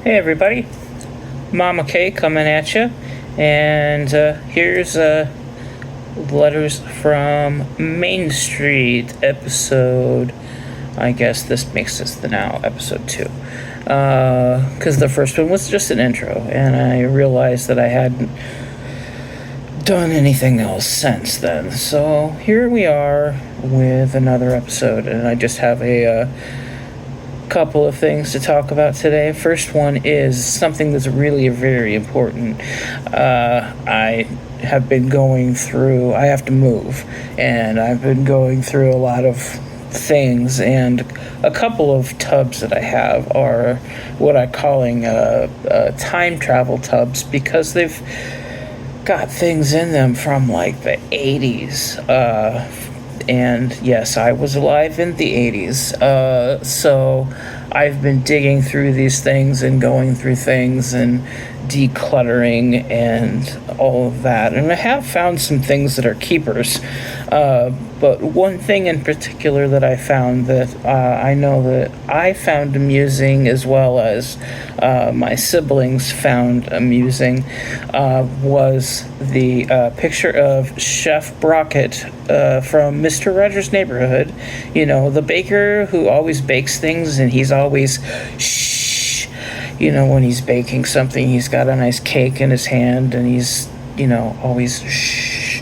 Hey everybody, Mama K coming at you, and here's letters from Main Street episode. I guess this makes this the now episode 2, because the first one was just an intro, and I realized that I hadn't done anything else since then. So here we are with another episode, and I just have a couple of things to talk about today. First one is something that's really very important. I have been going through, I have to move, and I've been going through a lot of things, and a couple of tubs that I have are what I'm calling time travel tubs, because they've got things in them from like the 80s. And yes, I was alive in the 80s. So I've been digging through these things and going through things and decluttering and all of that. And I have found some things that are keepers. But one thing in particular that I found that I know that I found amusing, as well as my siblings found amusing, was the picture of Chef Brockett from Mr. Rogers' Neighborhood. You know, the baker who always bakes things, and he's always shh. You know, when he's baking something, he's got a nice cake in his hand, and he's, you know, always shh.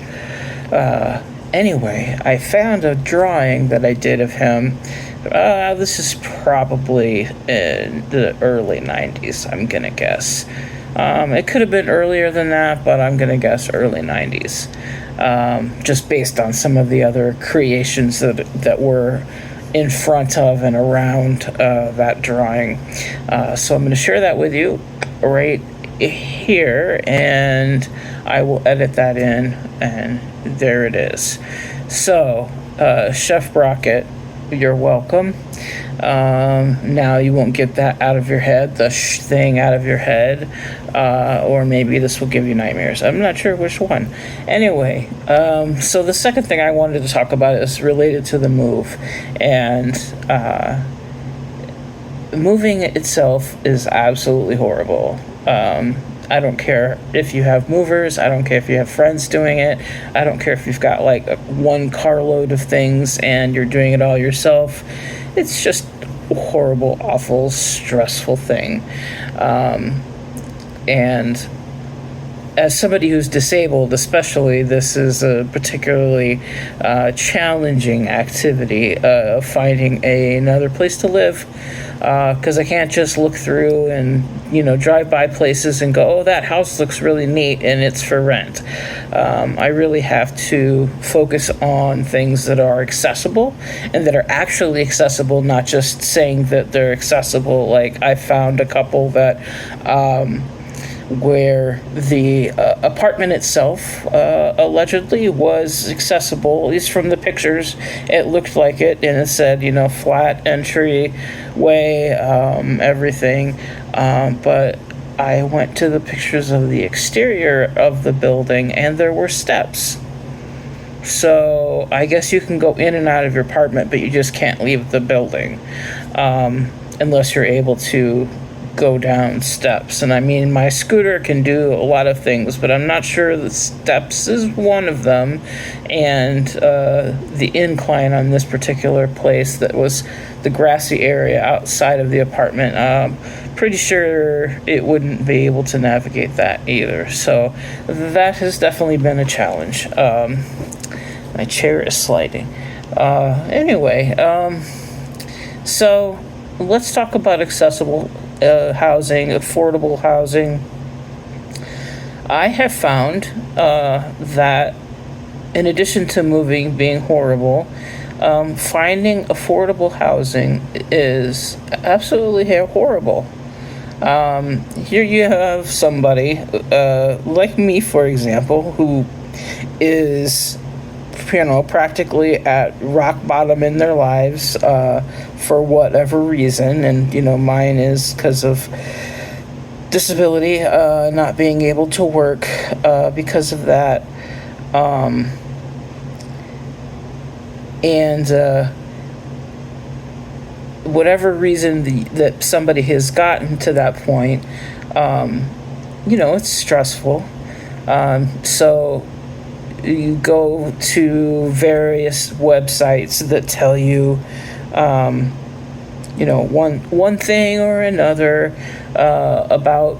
Anyway, I found a drawing that I did of him. This is probably in the early 90s, I'm gonna guess. It could have been earlier than that, but I'm gonna guess early 90s. Just based on some of the other creations that were in front of and around that drawing. So I'm gonna share that with you right here, and I will edit that in, and there it is. So, Chef Brockett, you're welcome. Now you won't get that out of your head, the thing out of your head, or maybe this will give you nightmares. I'm not sure which one. Anyway, so the second thing I wanted to talk about is related to the move, and moving itself is absolutely horrible. I don't care if you have movers. I don't care if you have friends doing it. I don't care if you've got like one carload of things and you're doing it all yourself. It's just a horrible, awful, stressful thing. And as somebody who's disabled, especially, this is a particularly challenging activity, finding another place to live, because I can't just look through and, you know, drive by places and go, oh, that house looks really neat and it's for rent. I really have to focus on things that are accessible and that are actually accessible, not just saying that they're accessible. Like, I found a couple that where the apartment itself allegedly was accessible, at least from the pictures. It looked like it, and it said, you know, flat entryway, everything. But I went to the pictures of the exterior of the building, and there were steps. So I guess you can go in and out of your apartment, but you just can't leave the building unless you're able to go down steps. And I mean, my scooter can do a lot of things, but I'm not sure the steps is one of them. And the incline on this particular place, that was the grassy area outside of the apartment, pretty sure it wouldn't be able to navigate that either. So that has definitely been a challenge. My chair is sliding. Anyway, so let's talk about accessible housing, affordable housing. I have found that in addition to moving being horrible, finding affordable housing is absolutely horrible. Here you have somebody like me, for example, who is, you know, practically at rock bottom in their lives for whatever reason. And, you know, mine is because of disability, not being able to work because of that. And whatever reason that somebody has gotten to that point, it's stressful. So you go to various websites that tell you, one thing or another about,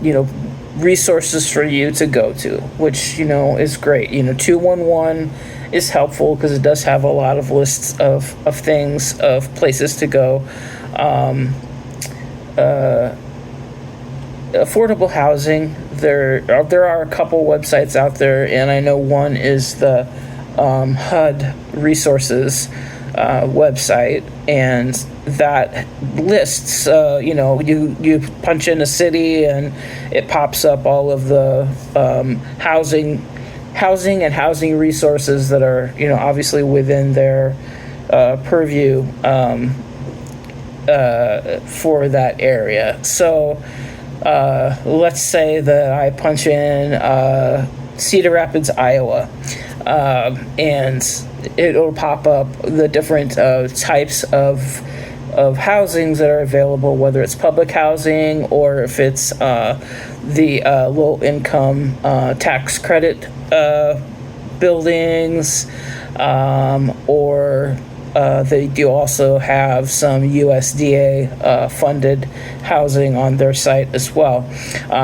resources for you to go to, which, is great. 211 is helpful because it does have a lot of lists of things, of places to go. Affordable housing, there are a couple websites out there, and I know one is the HUD resources website, and that lists, you punch in a city and it pops up all of the housing and housing resources that are, obviously within their purview for that area. So let's say that I punch in Cedar Rapids, Iowa, and it'll pop up the different types of housings that are available, whether it's public housing or if it's the low income tax credit buildings, or they do also have some USDA funded housing on their site as well.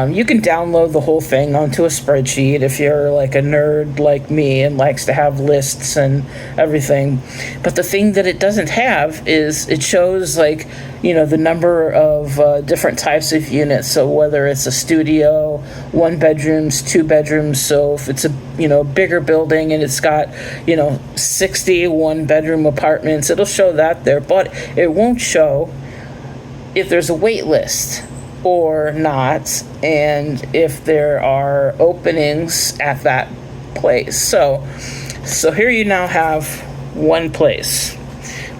You can download the whole thing onto a spreadsheet if you're like a nerd like me and likes to have lists and everything. But the thing that it doesn't have is it shows the number of different types of units. So whether it's a studio, 1 bedrooms, 2 bedrooms. So if it's a bigger building and it's got 60 1-bedroom apartments, it'll show that there, but it won't show if there's a wait list or not, and if there are openings at that place. So here you now have one place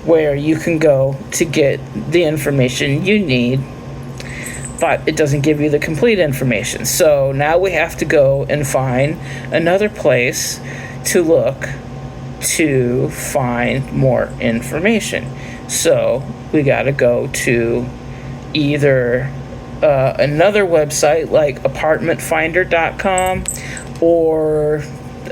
where you can go to get the information you need, but it doesn't give you the complete information. So now we have to go and find another place to look to find more information. So we got to go to either another website like apartmentfinder.com or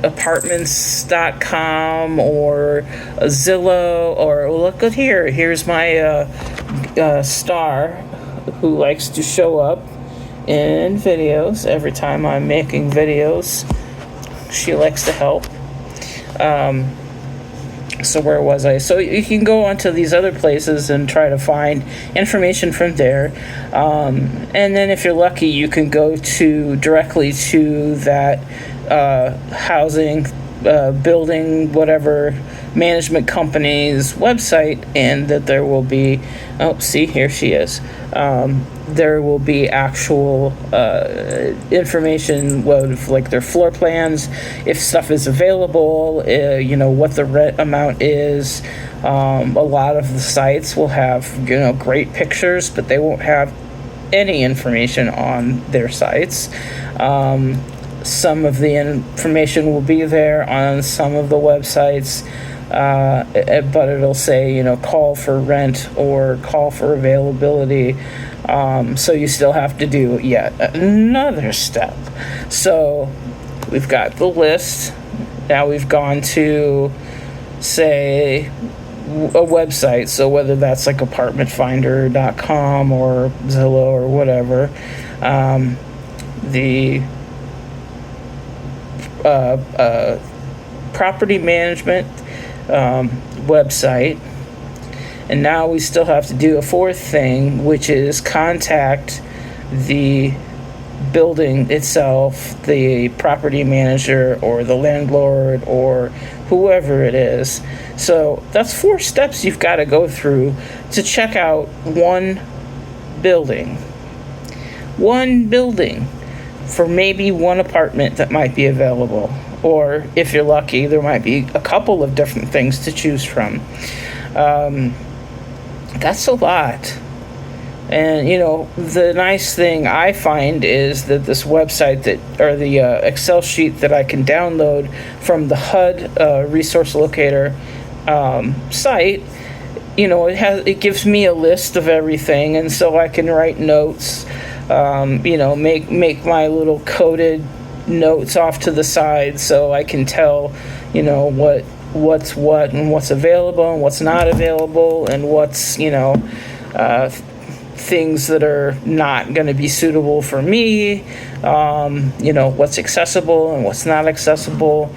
apartments.com or Zillow, or look at here's my star who likes to show up in videos every time I'm making videos. She likes to help. So where was I? So you can go onto these other places and try to find information from there. And then if you're lucky, you can go directly to that housing, building, whatever management company's website, and that there will be, here she is. There will be actual information, like their floor plans, if stuff is available, what the rent amount is. A lot of the sites will have, great pictures, but they won't have any information on their sites. Some of the information will be there on some of the websites, but it'll say, call for rent or call for availability. So you still have to do yet another step. So we've got the list. Now we've gone to, say, a website. So whether that's like apartmentfinder.com or Zillow or whatever, the property management website. And now we still have to do a fourth thing, which is contact the building itself, the property manager or the landlord or whoever it is. So that's 4 steps you've got to go through to check out one building. One building for maybe one apartment that might be available. Or if you're lucky, there might be a couple of different things to choose from. That's a lot. And, the nice thing I find is that this website or the Excel sheet that I can download from the HUD Resource Locator site it gives me a list of everything, and so I can write notes. Make my little coded notes off to the side so I can tell, what's what and what's available and what's not available, and what's things that are not going to be suitable for me, what's accessible and what's not accessible,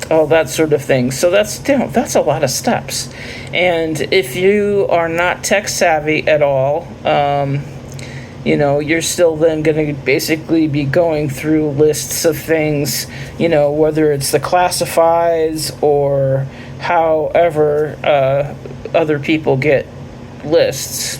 all that sort of thing. So that's a lot of steps. And if you are not tech savvy at all, you're still then going to basically be going through lists of things, whether it's the classifieds or however other people get lists.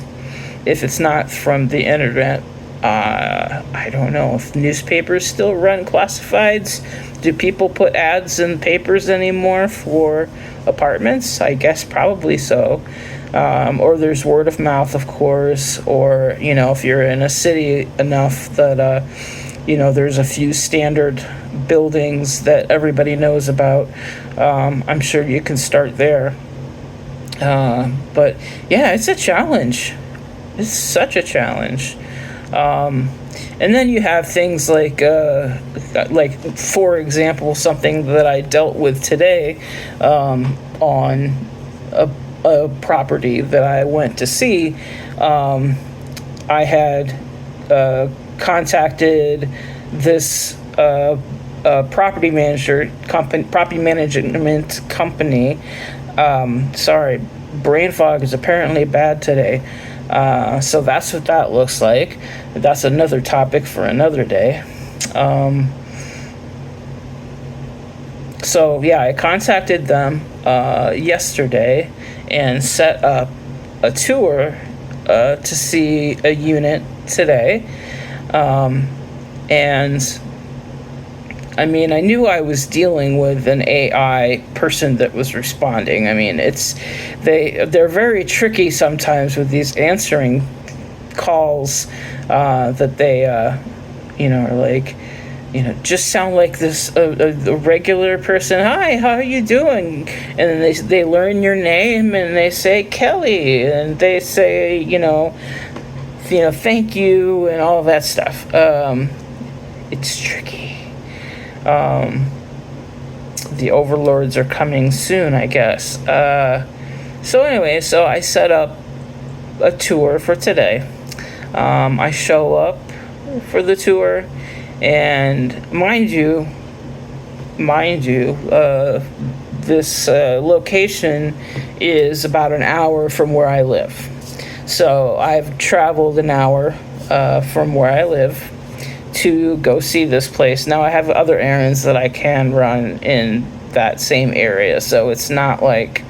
If it's not from the internet, I don't know if newspapers still run classifieds. Do people put ads in papers anymore for apartments? I guess probably so. Or there's word of mouth, of course, or, if you're in a city enough that, there's a few standard buildings that everybody knows about. I'm sure you can start there. But yeah, it's a challenge. It's such a challenge. And then you have things like, for example, something that I dealt with today on a property that I went to see. I had contacted this property management company. Sorry, brain fog is apparently bad today. So that's what that looks like. That's another topic for another day. So yeah, I contacted them yesterday and set up a tour to see a unit today. And I mean, I knew I was dealing with an AI person that was responding. I mean, they're very tricky sometimes with these answering calls that they, are like, just sound like this a regular person. Hi, how are you doing? And then they learn your name and they say Kelly, and they say thank you and all of that stuff. It's tricky. The overlords are coming soon, I guess. So anyway, so I set up a tour for today. I show up for the tour, and mind you, this location is about an hour from where I live. So I've traveled an hour from where I live to go see this place. Now I have other errands that I can run in that same area, so it's not like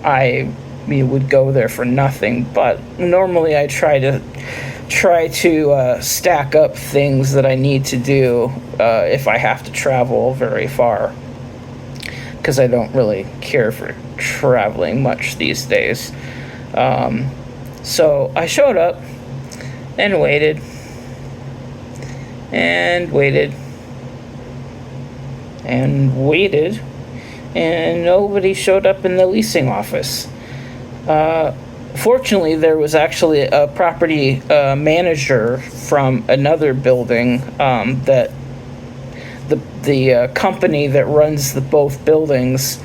I would go there for nothing. But normally I try to stack up things that I need to do if I have to travel very far, because I don't really care for traveling much these days. So I showed up and waited and waited and waited, and nobody showed up in the leasing office. Fortunately, there was actually a property manager from another building that the company that runs both buildings,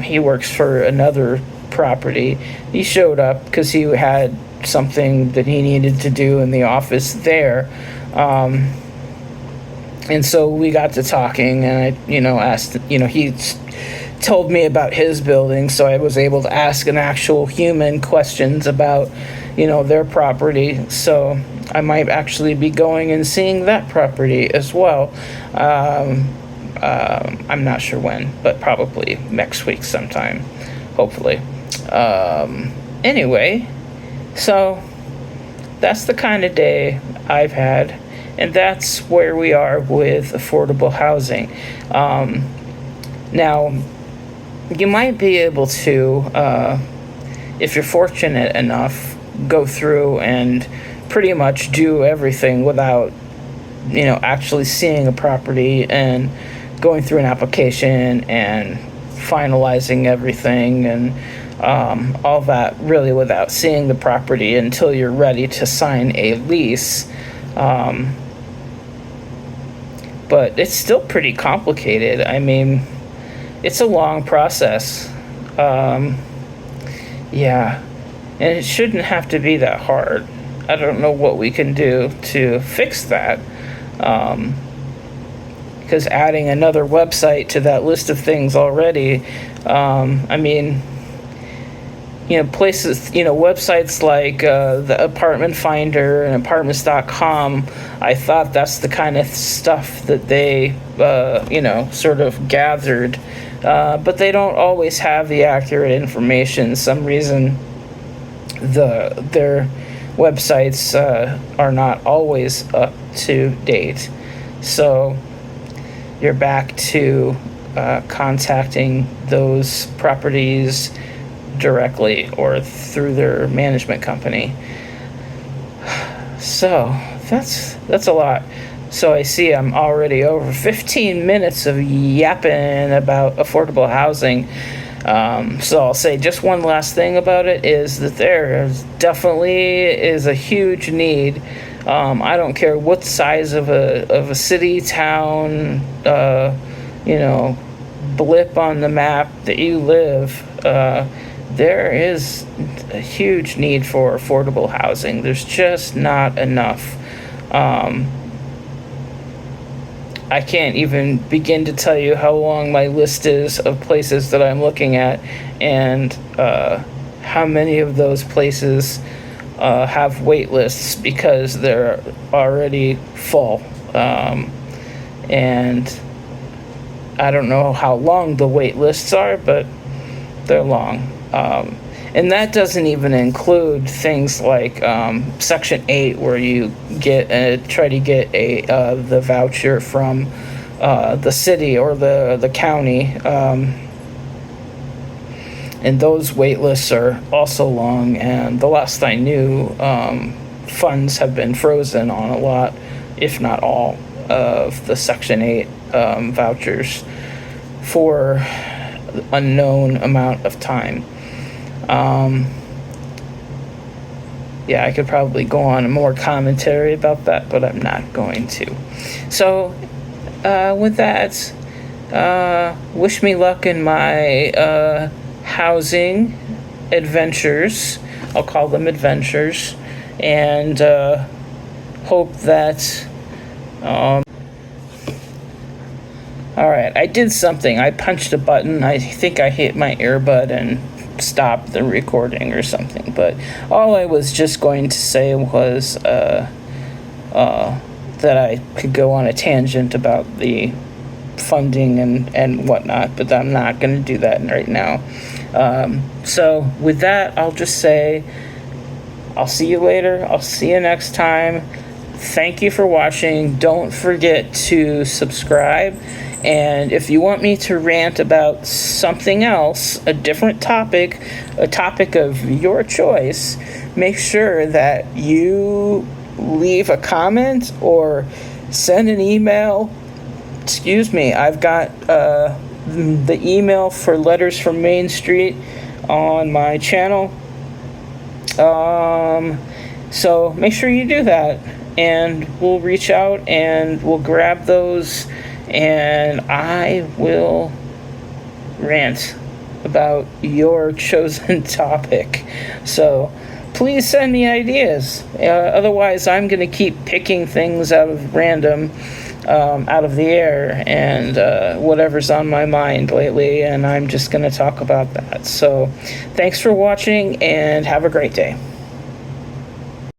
he works for another property. He showed up because he had something that he needed to do in the office there. And so we got to talking, and I, asked, he told me about his building, so I was able to ask an actual human questions about, their property. So I might actually be going and seeing that property as well. I'm not sure when, but probably next week sometime, hopefully. Anyway, so that's the kind of day I've had. And that's where we are with affordable housing. Now, you might be able to, if you're fortunate enough, go through and pretty much do everything without, actually seeing a property and going through an application and finalizing everything and all that really without seeing the property until you're ready to sign a lease. But it's still pretty complicated. I mean, it's a long process. Yeah, and it shouldn't have to be that hard. I don't know what we can do to fix that. Because adding another website to that list of things already, I mean, places, websites like the Apartment Finder and Apartments.com, I thought that's the kind of stuff that they, sort of gathered. But they don't always have the accurate information. Some reason their websites are not always up to date. So you're back to contacting those properties directly or through their management company. So that's a lot. So I see I'm already over 15 minutes of yapping about affordable housing. So I'll say just one last thing about it is that there definitely is a huge need. I don't care what size of a city, town, blip on the map that you live. There is a huge need for affordable housing. There's just not enough. I can't even begin to tell you how long my list is of places that I'm looking at, and how many of those places have wait lists because they're already full. And I don't know how long the wait lists are, but they're long. And that doesn't even include things like Section 8, where you try to get the voucher from the city or the county. And those wait lists are also long. And the last I knew, funds have been frozen on a lot, if not all, of the Section 8 vouchers for unknown amount of time. Yeah, I could probably go on more commentary about that, but I'm not going to. So, with that, wish me luck in my housing adventures. I'll call them adventures, and hope that. All right, I did something. I punched a button. I think I hit my earbud and stopped the recording or something. But all I was just going to say was that I could go on a tangent about the funding and whatnot, but I'm not going to do that right now. So with that, I'll just say I'll see you later. I'll see you next time. Thank you for watching. Don't forget to subscribe. And if you want me to rant about something else, a different topic, a topic of your choice, make sure that you leave a comment or send an email. Excuse me, I've got the email for Letters from Main Street on my channel. So make sure you do that, and we'll reach out and we'll grab those, and I will rant about your chosen topic. So please send me ideas. Otherwise, I'm going to keep picking things out of random, out of the air, and whatever's on my mind lately, and I'm just going to talk about that. So thanks for watching, and have a great day.